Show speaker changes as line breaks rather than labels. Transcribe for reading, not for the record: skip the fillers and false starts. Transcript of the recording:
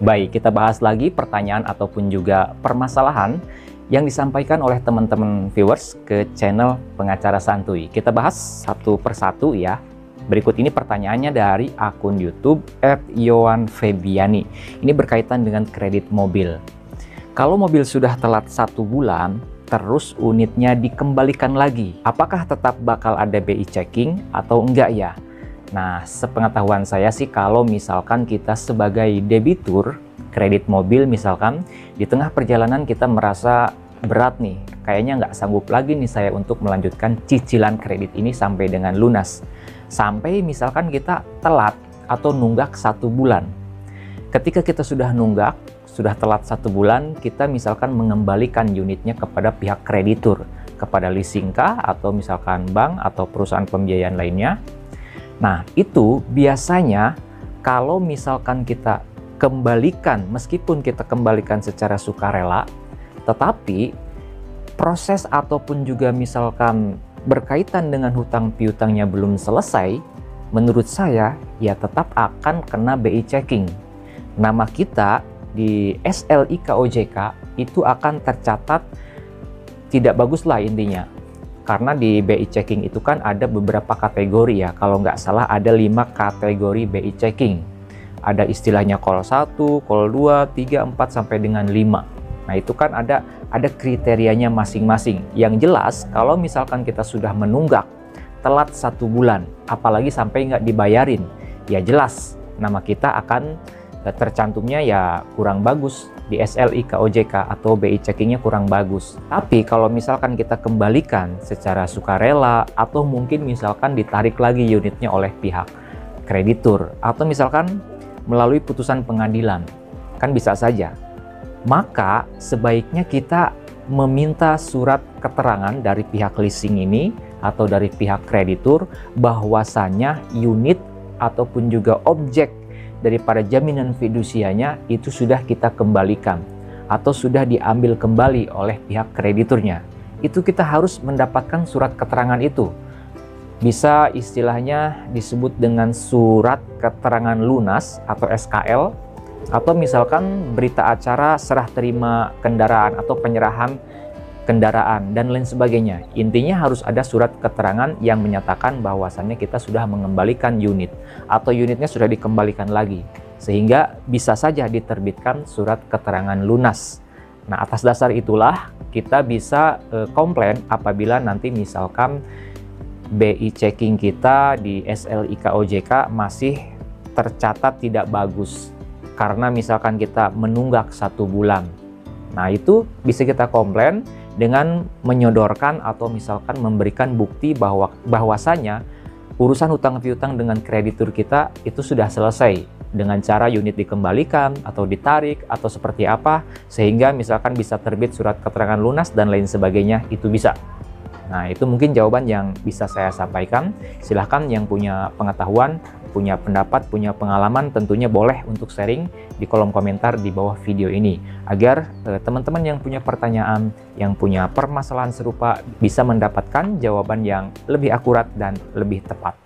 Baik, kita bahas lagi pertanyaan ataupun juga permasalahan yang disampaikan oleh teman-teman viewers ke channel Pengacara Santuy. Kita bahas satu persatu ya. Berikut ini pertanyaannya dari akun YouTube @yowanfebiani. Ini berkaitan dengan kredit mobil. Kalau mobil sudah telat 1 bulan, terus unitnya dikembalikan lagi, apakah tetap bakal ada BI checking atau enggak ya? Nah, sepengetahuan saya sih kalau misalkan kita sebagai debitur kredit mobil misalkan di tengah perjalanan kita merasa berat nih, kayaknya nggak sanggup lagi nih saya untuk melanjutkan cicilan kredit ini sampai dengan lunas. Sampai misalkan kita telat atau nunggak 1 bulan. Ketika kita sudah nunggak, sudah telat 1 bulan, kita misalkan mengembalikan unitnya kepada pihak kreditur, kepada leasingkah atau misalkan bank atau perusahaan pembiayaan lainnya. Nah, itu biasanya kalau misalkan kita kembalikan, meskipun kita kembalikan secara sukarela, tetapi proses ataupun juga misalkan berkaitan dengan hutang piutangnya belum selesai, menurut saya ya tetap akan kena BI checking. Nama kita di SLIK OJK itu akan tercatat tidak bagus lah intinya. Karena di BI checking itu kan ada beberapa kategori ya, kalau nggak salah ada 5 kategori BI checking. Ada istilahnya call 1, call 2, 3, 4, sampai dengan 5. Nah itu kan ada kriterianya masing-masing. Yang jelas kalau misalkan kita sudah menunggak telat 1 bulan, apalagi sampai nggak dibayarin, ya jelas nama kita akan tercantumnya ya kurang bagus di SLIK OJK atau BI checkingnya kurang bagus. Tapi kalau misalkan kita kembalikan secara sukarela atau mungkin misalkan ditarik lagi unitnya oleh pihak kreditur atau misalkan melalui putusan pengadilan, kan bisa saja. Maka sebaiknya kita meminta surat keterangan dari pihak leasing ini atau dari pihak kreditur bahwasannya unit ataupun juga objek daripada jaminan fidusianya itu sudah kita kembalikan atau sudah diambil kembali oleh pihak krediturnya. Itu kita harus mendapatkan surat keterangan itu. Bisa istilahnya disebut dengan surat keterangan lunas atau SKL, atau misalkan berita acara serah terima kendaraan atau penyerahan kendaraan dan lain sebagainya. Intinya harus ada surat keterangan yang menyatakan bahwasannya kita sudah mengembalikan unit atau unitnya sudah dikembalikan lagi, sehingga bisa saja diterbitkan surat keterangan lunas. Nah, atas dasar itulah kita bisa komplain apabila nanti misalkan BI checking kita di SLIK OJK masih tercatat tidak bagus karena misalkan kita menunggak 1 bulan. Nah, itu bisa kita komplain dengan menyodorkan atau misalkan memberikan bukti bahwasanya urusan hutang piutang dengan kreditur kita itu sudah selesai dengan cara unit dikembalikan atau ditarik atau seperti apa, sehingga misalkan bisa terbit surat keterangan lunas dan lain sebagainya, itu bisa. Nah, itu mungkin jawaban yang bisa saya sampaikan. Silahkan yang punya pengetahuan, punya pendapat, punya pengalaman, tentunya boleh untuk sharing di kolom komentar di bawah video ini, agar teman-teman yang punya pertanyaan, yang punya permasalahan serupa bisa mendapatkan jawaban yang lebih akurat dan lebih tepat.